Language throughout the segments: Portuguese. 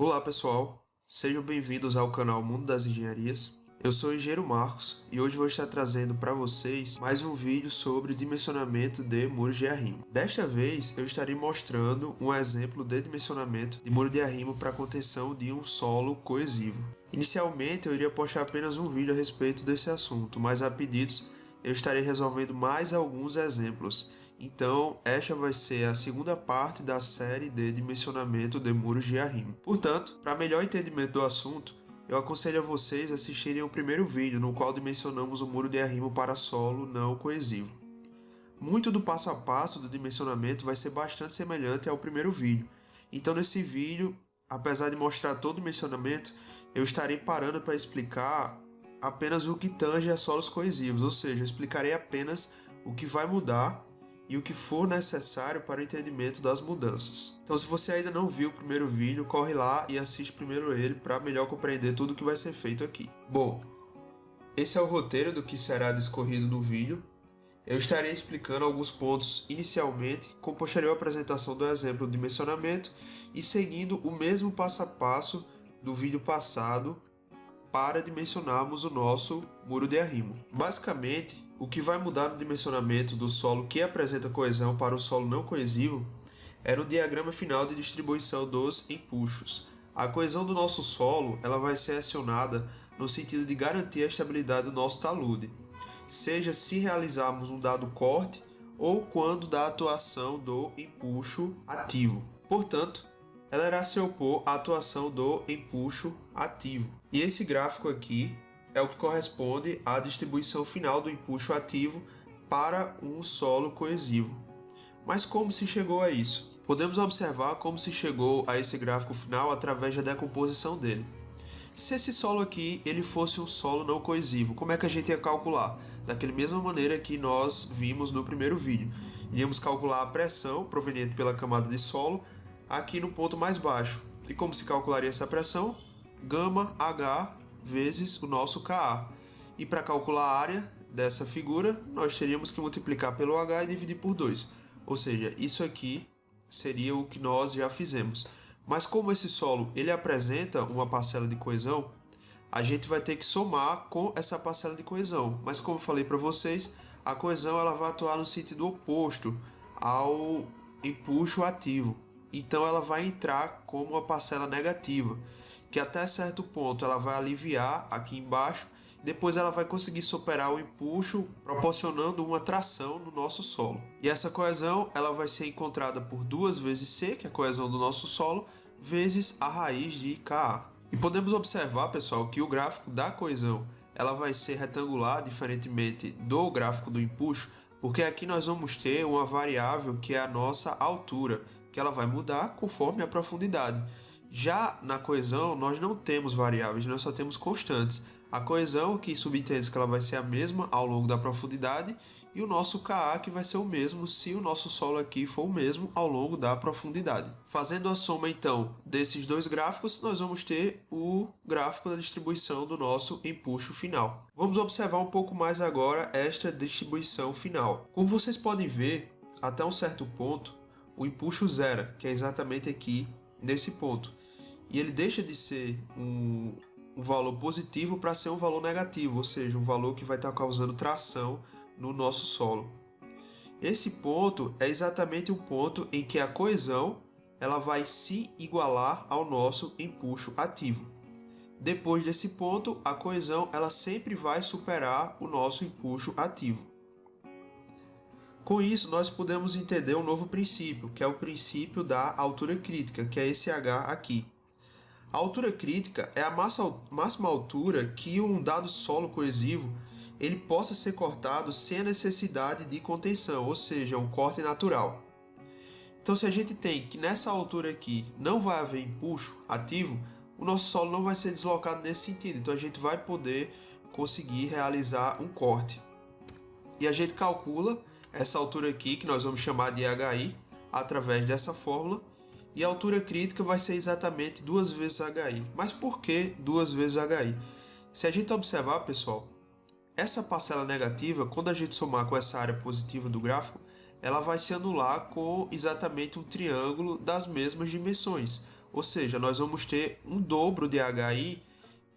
Olá pessoal, sejam bem-vindos ao canal Mundo das Engenharias. Eu sou o engenheiro Marcos e hoje vou estar trazendo para vocês mais um vídeo sobre dimensionamento de muros de arrimo. Desta vez eu estarei mostrando um exemplo de dimensionamento de muro de arrimo para contenção de um solo coesivo. Inicialmente eu iria postar apenas um vídeo a respeito desse assunto, mas a pedidos eu estarei resolvendo mais alguns exemplos. Então, esta vai ser a segunda parte da série de dimensionamento de muros de arrimo. Portanto, para melhor entendimento do assunto, eu aconselho a vocês assistirem ao primeiro vídeo, no qual dimensionamos o muro de arrimo para solo não coesivo. Muito do passo a passo do dimensionamento vai ser bastante semelhante ao primeiro vídeo. Então, nesse vídeo, apesar de mostrar todo o dimensionamento, eu estarei parando para explicar apenas o que tange a solos coesivos, ou seja, eu explicarei apenas o que vai mudar e o que for necessário para o entendimento das mudanças. Então, se você ainda não viu o primeiro vídeo, corre lá e assiste primeiro ele para melhor compreender tudo o que vai ser feito aqui. Bom, esse é o roteiro do que será discorrido no vídeo. Eu estarei explicando alguns pontos inicialmente, com posterior apresentação do exemplo de dimensionamento e seguindo o mesmo passo a passo do vídeo passado para dimensionarmos o nosso muro de arrimo. Basicamente, o que vai mudar no dimensionamento do solo que apresenta coesão para o solo não coesivo é no diagrama final de distribuição dos empuxos. A coesão do nosso solo ela vai ser acionada no sentido de garantir a estabilidade do nosso talude, seja se realizarmos um dado corte ou quando da atuação do empuxo ativo. Portanto, ela irá se opor à atuação do empuxo ativo. E esse gráfico aqui é o que corresponde à distribuição final do empuxo ativo para um solo coesivo. Mas como se chegou a isso? Podemos observar como se chegou a esse gráfico final através da decomposição dele. Se esse solo aqui ele fosse um solo não coesivo, como é que a gente ia calcular? Daquela mesma maneira que nós vimos no primeiro vídeo. Iríamos calcular a pressão proveniente pela camada de solo aqui no ponto mais baixo. E como se calcularia essa pressão? Gama H vezes o nosso Ka. E para calcular a área dessa figura, nós teríamos que multiplicar pelo H e dividir por 2. Ou seja, isso aqui seria o que nós já fizemos. Mas como esse solo ele apresenta uma parcela de coesão, a gente vai ter que somar com essa parcela de coesão. Mas como eu falei para vocês, a coesão ela vai atuar no sentido oposto ao empuxo ativo. Então ela vai entrar como uma parcela negativa, que até certo ponto ela vai aliviar aqui embaixo, depois ela vai conseguir superar o empuxo, proporcionando uma tração no nosso solo. E essa coesão ela vai ser encontrada por 2 vezes C, que é a coesão do nosso solo, vezes a raiz de Ka. E podemos observar, pessoal, que o gráfico da coesão ela vai ser retangular, diferentemente do gráfico do empuxo, porque aqui nós vamos ter uma variável que é a nossa altura, que ela vai mudar conforme a profundidade. Já na coesão, nós não temos variáveis, nós só temos constantes. A coesão, que subentende que ela vai ser a mesma ao longo da profundidade, e o nosso Ka, que vai ser o mesmo se o nosso solo aqui for o mesmo ao longo da profundidade. Fazendo a soma, então, desses dois gráficos, nós vamos ter o gráfico da distribuição do nosso empuxo final. Vamos observar um pouco mais agora esta distribuição final. Como vocês podem ver, até um certo ponto, o empuxo zera, que é exatamente aqui nesse ponto. E ele deixa de ser um valor positivo para ser um valor negativo, ou seja, um valor que vai estar causando tração no nosso solo. Esse ponto é exatamente o ponto em que a coesão ela vai se igualar ao nosso empuxo ativo. Depois desse ponto, a coesão ela sempre vai superar o nosso empuxo ativo. Com isso, nós podemos entender um novo princípio, que é o princípio da altura crítica, que é esse H aqui. A altura crítica é a máxima altura que um dado solo coesivo ele possa ser cortado sem a necessidade de contenção, ou seja, um corte natural. Então, se a gente tem que nessa altura aqui não vai haver empuxo ativo, o nosso solo não vai ser deslocado nesse sentido, então a gente vai poder conseguir realizar um corte. E a gente calcula essa altura aqui, que nós vamos chamar de HI, através dessa fórmula, e a altura crítica vai ser exatamente 2 vezes HI. Mas por que 2 vezes HI? Se a gente observar, pessoal, essa parcela negativa, quando a gente somar com essa área positiva do gráfico, ela vai se anular com exatamente um triângulo das mesmas dimensões. Ou seja, nós vamos ter um dobro de HI,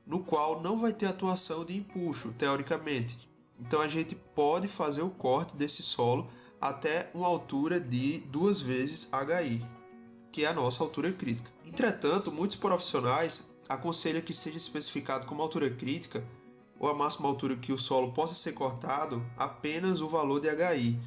no qual não vai ter atuação de empuxo, teoricamente. Então a gente pode fazer o corte desse solo até uma altura de 2 vezes HI, que é a nossa altura crítica. Entretanto, muitos profissionais aconselham que seja especificado como altura crítica, ou a máxima altura que o solo possa ser cortado, apenas o valor de HI.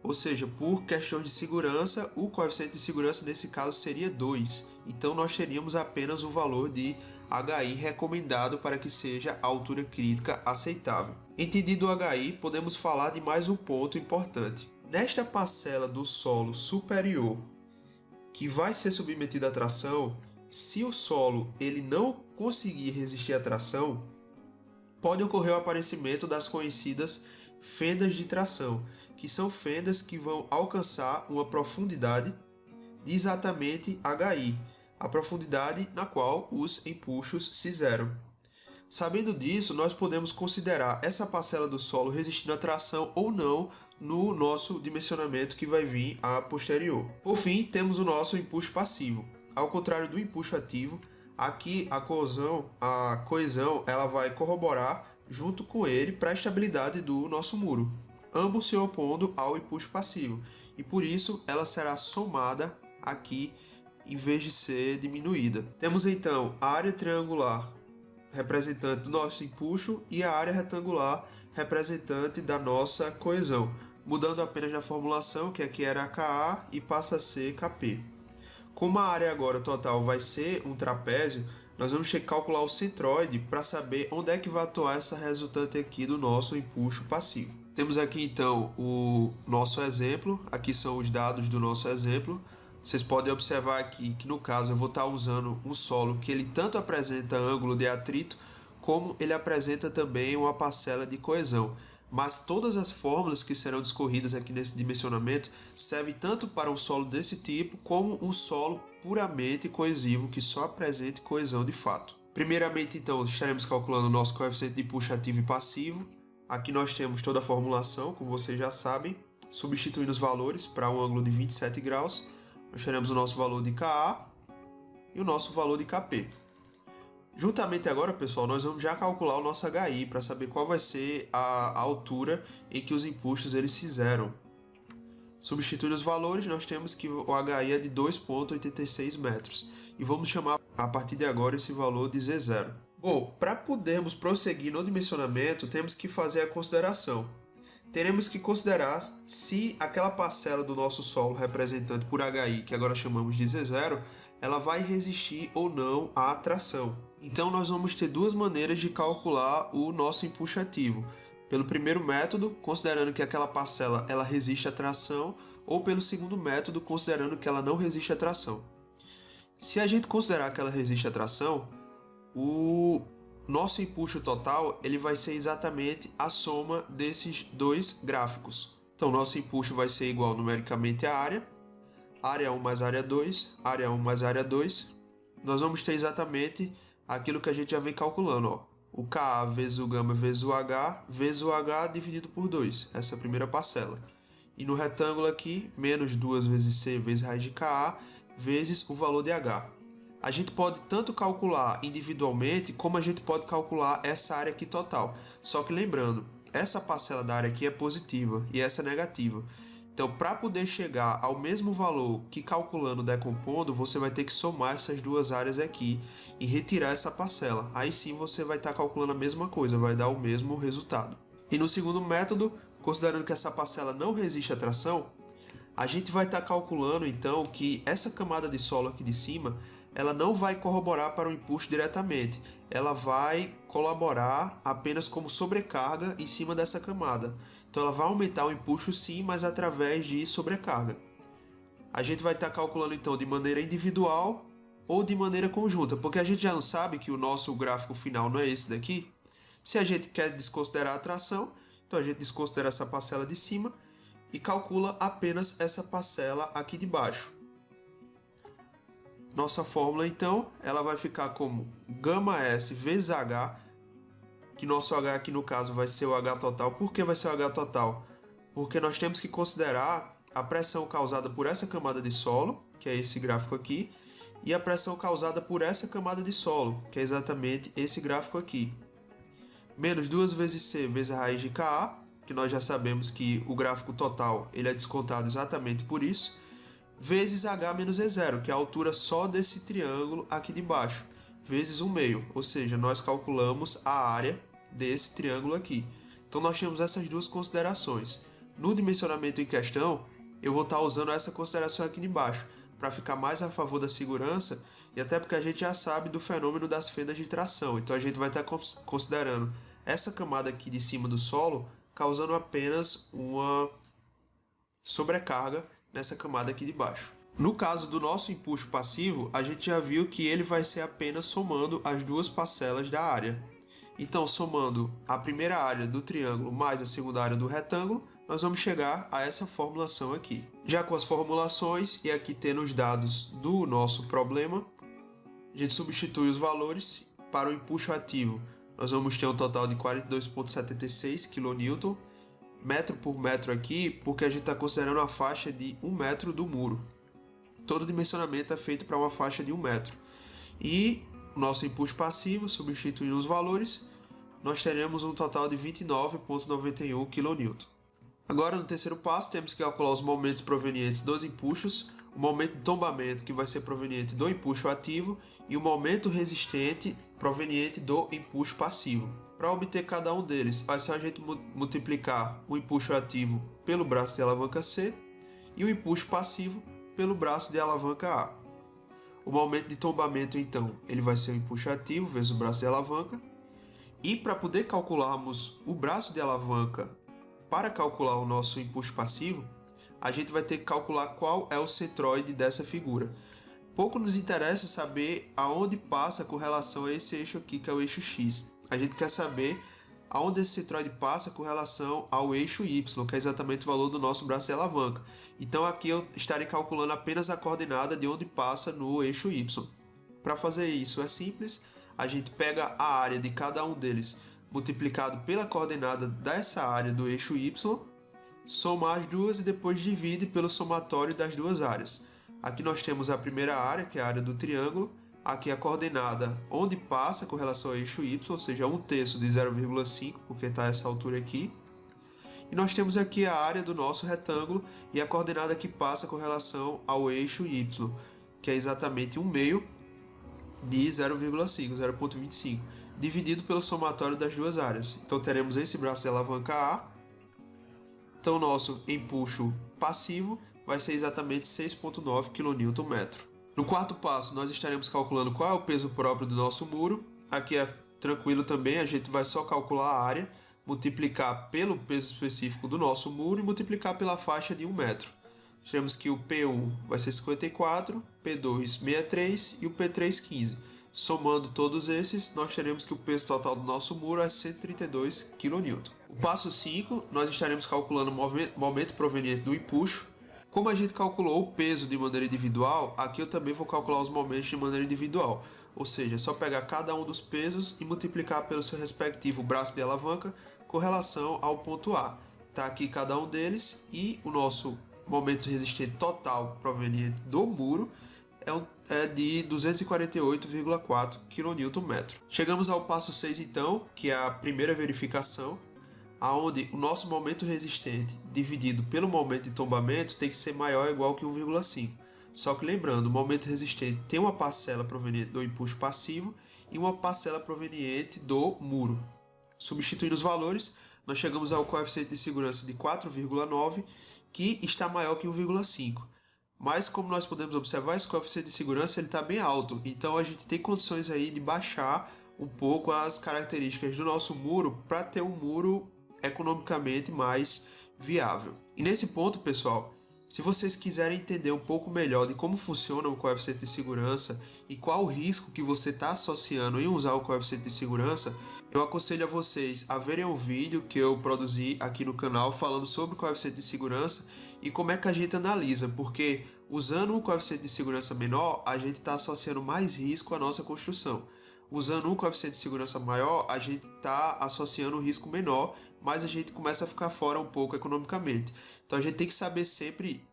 Ou seja, por questões de segurança, o coeficiente de segurança nesse caso seria 2. Então nós teríamos apenas o valor de HI recomendado para que seja a altura crítica aceitável. Entendido o HI, podemos falar de mais um ponto importante. Nesta parcela do solo superior, que vai ser submetida à tração, se o solo ele não conseguir resistir à tração, pode ocorrer o aparecimento das conhecidas fendas de tração, que são fendas que vão alcançar uma profundidade de exatamente HI, a profundidade na qual os empuxos se zeram. Sabendo disso, nós podemos considerar essa parcela do solo resistindo à tração ou não no nosso dimensionamento que vai vir a posterior. Por fim, temos o nosso empuxo passivo. Ao contrário do empuxo ativo, aqui a coesão ela vai corroborar junto com ele para a estabilidade do nosso muro, ambos se opondo ao empuxo passivo, e por isso ela será somada aqui em vez de ser diminuída. Temos então a área triangular representante do nosso empuxo e a área retangular representante da nossa coesão, mudando apenas na formulação, que aqui era KA e passa a ser KP. Como a área agora total vai ser um trapézio, nós vamos ter que calcular o centroide para saber onde é que vai atuar essa resultante aqui do nosso empuxo passivo. Temos aqui então o nosso exemplo, aqui são os dados do nosso exemplo. Vocês podem observar aqui que no caso eu vou estar usando um solo que ele tanto apresenta ângulo de atrito, como ele apresenta também uma parcela de coesão. Mas todas as fórmulas que serão discorridas aqui nesse dimensionamento servem tanto para um solo desse tipo, como um solo puramente coesivo, que só apresente coesão de fato. Primeiramente então estaremos calculando o nosso coeficiente de empuxo ativo e passivo. Aqui nós temos toda a formulação, como vocês já sabem, substituindo os valores para um ângulo de 27 graus. Nós teremos o nosso valor de KA e o nosso valor de KP. Juntamente agora, pessoal, nós vamos já calcular o nosso HI para saber qual vai ser a altura em que os empuxos eles se zeram. Substituindo os valores, nós temos que o HI é de 2,86 metros. E vamos chamar a partir de agora esse valor de Z0. Bom, para podermos prosseguir no dimensionamento, temos que fazer a consideração. Teremos que considerar se aquela parcela do nosso solo representante por HI, que agora chamamos de Z0, ela vai resistir ou não à tração. Então nós vamos ter duas maneiras de calcular o nosso empuxo ativo. Pelo primeiro método, considerando que aquela parcela ela resiste à tração, ou pelo segundo método, considerando que ela não resiste à tração. Se a gente considerar que ela resiste à tração, o nosso empuxo total ele vai ser exatamente a soma desses dois gráficos. Então nosso empuxo vai ser igual numericamente à área 1 mais área 2, área 1 mais área 2. Nós vamos ter exatamente aquilo que a gente já vem calculando, ó. O KA vezes o gama vezes o H dividido por 2, essa é a primeira parcela. E no retângulo aqui, menos 2 vezes C vezes raiz de KA vezes o valor de H. A gente pode tanto calcular individualmente, como a gente pode calcular essa área aqui total. Só que lembrando, essa parcela da área aqui é positiva e essa é negativa. Então, para poder chegar ao mesmo valor que calculando decompondo, você vai ter que somar essas duas áreas aqui e retirar essa parcela. Aí sim você vai estar calculando a mesma coisa, vai dar o mesmo resultado. E no segundo método, considerando que essa parcela não resiste à tração, a gente vai estar calculando então que essa camada de solo aqui de cima, ela não vai corroborar para o empuxo diretamente, ela vai colaborar apenas como sobrecarga em cima dessa camada. Então ela vai aumentar o empuxo sim, mas através de sobrecarga. A gente vai estar calculando então de maneira individual ou de maneira conjunta, porque a gente já não sabe que o nosso gráfico final não é esse daqui. Se a gente quer desconsiderar a tração, então a gente desconsidera essa parcela de cima e calcula apenas essa parcela aqui de baixo. Nossa fórmula então, ela vai ficar como γS vezes H, que nosso H aqui no caso vai ser o H total. Por que vai ser o H total? Porque nós temos que considerar a pressão causada por essa camada de solo, que é esse gráfico aqui, e a pressão causada por essa camada de solo, que é exatamente esse gráfico aqui. Menos 2 vezes C vezes a raiz de Ka, que nós já sabemos que o gráfico total ele é descontado exatamente por isso, vezes H menos E0, que é a altura só desse triângulo aqui de baixo, vezes 1/2, ou seja, nós calculamos a área desse triângulo aqui. Então nós temos essas duas considerações. No dimensionamento em questão, eu vou estar usando essa consideração aqui de baixo, para ficar mais a favor da segurança, e até porque a gente já sabe do fenômeno das fendas de tração. Então a gente vai estar considerando essa camada aqui de cima do solo, causando apenas uma sobrecarga nessa camada aqui de baixo. No caso do nosso empuxo passivo, a gente já viu que ele vai ser apenas somando as duas parcelas da área. Então, somando a primeira área do triângulo mais a segunda área do retângulo, nós vamos chegar a essa formulação aqui. Já com as formulações e aqui tendo os dados do nosso problema, a gente substitui os valores para o empuxo ativo. Nós vamos ter um total de 42,76 kN, metro por metro aqui, porque a gente está considerando a faixa de 1 metro do muro. Todo dimensionamento é feito para uma faixa de 1 metro. E o nosso empuxo passivo, substituindo os valores, nós teremos um total de 29,91 kN. Agora, no terceiro passo, temos que calcular os momentos provenientes dos empuxos, o momento de tombamento, que vai ser proveniente do empuxo ativo, e o momento resistente proveniente do empuxo passivo. Para obter cada um deles, vai ser a gente multiplicar o empuxo ativo pelo braço de alavanca C e o empuxo passivo pelo braço de alavanca A. O momento de tombamento, então, ele vai ser o empuxo ativo vezes o braço de alavanca. E para poder calcularmos o braço de alavanca para calcular o nosso empuxo passivo, a gente vai ter que calcular qual é o centroide dessa figura. Pouco nos interessa saber aonde passa com relação a esse eixo aqui, que é o eixo X. A gente quer saber aonde esse centroide passa com relação ao eixo Y, que é exatamente o valor do nosso braço de alavanca. Então aqui eu estarei calculando apenas a coordenada de onde passa no eixo Y. Para fazer isso é simples, a gente pega a área de cada um deles multiplicado pela coordenada dessa área do eixo Y, soma as duas e depois divide pelo somatório das duas áreas. Aqui nós temos a primeira área, que é a área do triângulo, aqui a coordenada onde passa com relação ao eixo Y, ou seja, 1/3 de 0,5, porque está essa altura aqui. E nós temos aqui a área do nosso retângulo e a coordenada que passa com relação ao eixo Y, que é exatamente 1/2 de 0,5, 0,25, dividido pelo somatório das duas áreas. Então teremos esse braço de alavanca A. Então nosso empuxo passivo vai ser exatamente 6,9 kN/m. No quarto passo, nós estaremos calculando qual é o peso próprio do nosso muro. Aqui é tranquilo também, a gente vai só calcular a área, multiplicar pelo peso específico do nosso muro e multiplicar pela faixa de 1 metro. Temos que o P1 vai ser 54, P2 63 e o P3 15. Somando todos esses, nós teremos que o peso total do nosso muro é 132 kN. O passo 5, nós estaremos calculando o momento proveniente do empuxo. Como a gente calculou o peso de maneira individual, aqui eu também vou calcular os momentos de maneira individual. Ou seja, é só pegar cada um dos pesos e multiplicar pelo seu respectivo braço de alavanca com relação ao ponto A. Está aqui cada um deles e o nosso momento resistente total proveniente do muro é de 248,4 kN/m. Chegamos ao passo 6 então, que é a primeira verificação, onde o nosso momento resistente dividido pelo momento de tombamento tem que ser maior ou igual que 1,5. Só que lembrando, o momento resistente tem uma parcela proveniente do empuxo passivo e uma parcela proveniente do muro. Substituindo os valores, nós chegamos ao coeficiente de segurança de 4,9, que está maior que 1,5. Mas como nós podemos observar, esse coeficiente de segurança está bem alto, então a gente tem condições aí de baixar um pouco as características do nosso muro para ter um muro economicamente mais viável. E nesse ponto, pessoal, se vocês quiserem entender um pouco melhor de como funciona o coeficiente de segurança e qual o risco que você está associando em usar o coeficiente de segurança, eu aconselho a vocês a verem um vídeo que eu produzi aqui no canal falando sobre o coeficiente de segurança e como é que a gente analisa, porque usando um coeficiente de segurança menor, a gente está associando mais risco à nossa construção. Usando um coeficiente de segurança maior, a gente está associando um risco menor, mas a gente começa a ficar fora um pouco economicamente. Então a gente tem que saber sempre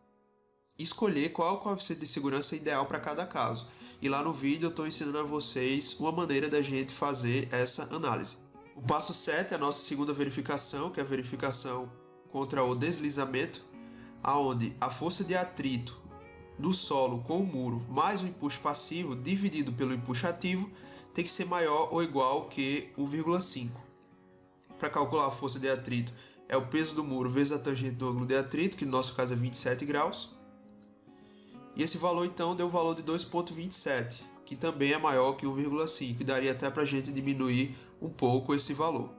escolher qual é o coeficiente de segurança ideal para cada caso. E lá no vídeo eu estou ensinando a vocês uma maneira da gente fazer essa análise. O passo 7 é a nossa segunda verificação, que é a verificação contra o deslizamento, aonde a força de atrito do solo com o muro mais o empuxo passivo dividido pelo empuxo ativo tem que ser maior ou igual que 1,5. Para calcular a força de atrito é o peso do muro vezes a tangente do ângulo de atrito, que no nosso caso é 27 graus. E esse valor então deu o valor de 2,27, que também é maior que 1,5, e daria até para a gente diminuir um pouco esse valor.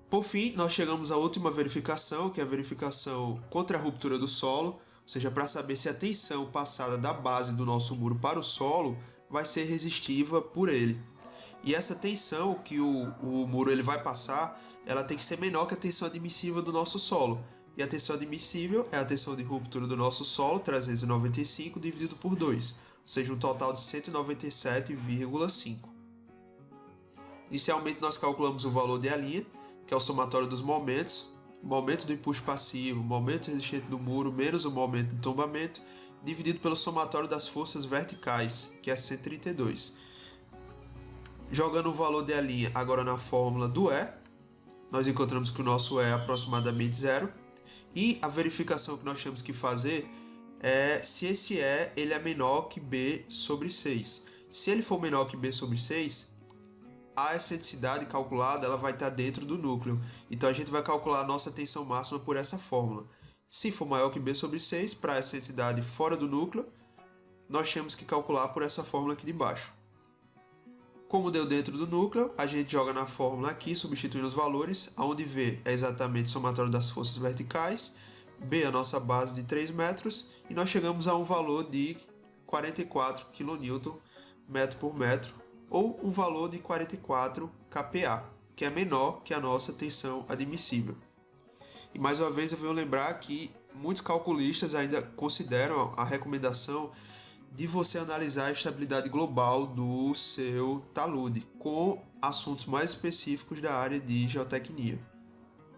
Por fim, nós chegamos à última verificação, que é a verificação contra a ruptura do solo, ou seja, para saber se a tensão passada da base do nosso muro para o solo vai ser resistiva por ele. E essa tensão que o muro ele vai passar, ela tem que ser menor que a tensão admissível do nosso solo. E a tensão admissível é a tensão de ruptura do nosso solo, 395, dividido por 2, ou seja, um total de 197,5. Inicialmente nós calculamos o valor de A', que é o somatório dos momentos, o momento do empuxo passivo, o momento resistente do muro, menos o momento do tombamento, dividido pelo somatório das forças verticais, que é 132. Jogando o valor de A' agora na fórmula do E, nós encontramos que o nosso E é aproximadamente zero. E a verificação que nós temos que fazer é se esse E ele é menor que B sobre 6. Se ele for menor que B sobre 6, a excentricidade calculada ela vai estar dentro do núcleo. Então a gente vai calcular a nossa tensão máxima por essa fórmula. Se for maior que B sobre 6, para a excentricidade fora do núcleo, nós temos que calcular por essa fórmula aqui de baixo. Como deu dentro do núcleo, a gente joga na fórmula aqui, substituindo os valores, onde V é exatamente o somatório das forças verticais, B é a nossa base de 3 metros, e nós chegamos a um valor de 44 kN metro por metro, ou um valor de 44 kPa, que é menor que a nossa tensão admissível. E mais uma vez eu venho lembrar que muitos calculistas ainda consideram a recomendação de você analisar a estabilidade global do seu talude, com assuntos mais específicos da área de geotecnia.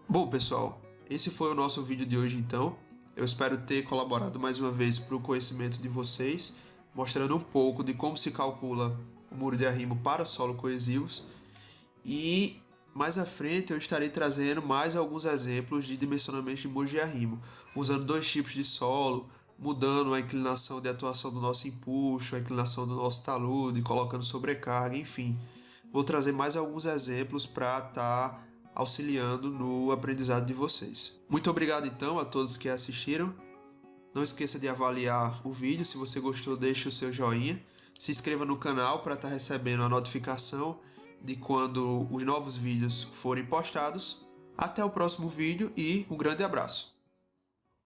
Bom, pessoal, esse foi o nosso vídeo de hoje então. Eu espero ter colaborado mais uma vez para o conhecimento de vocês, mostrando um pouco de como se calcula o muro de arrimo para solo coesivos. E mais à frente eu estarei trazendo mais alguns exemplos de dimensionamento de muros de arrimo, usando dois tipos de solo, mudando a inclinação de atuação do nosso empuxo, a inclinação do nosso talude, colocando sobrecarga, enfim. Vou trazer mais alguns exemplos para estar auxiliando no aprendizado de vocês. Muito obrigado então a todos que assistiram. Não esqueça de avaliar o vídeo, se você gostou deixe o seu joinha. Se inscreva no canal para estar recebendo a notificação de quando os novos vídeos forem postados. Até o próximo vídeo e um grande abraço.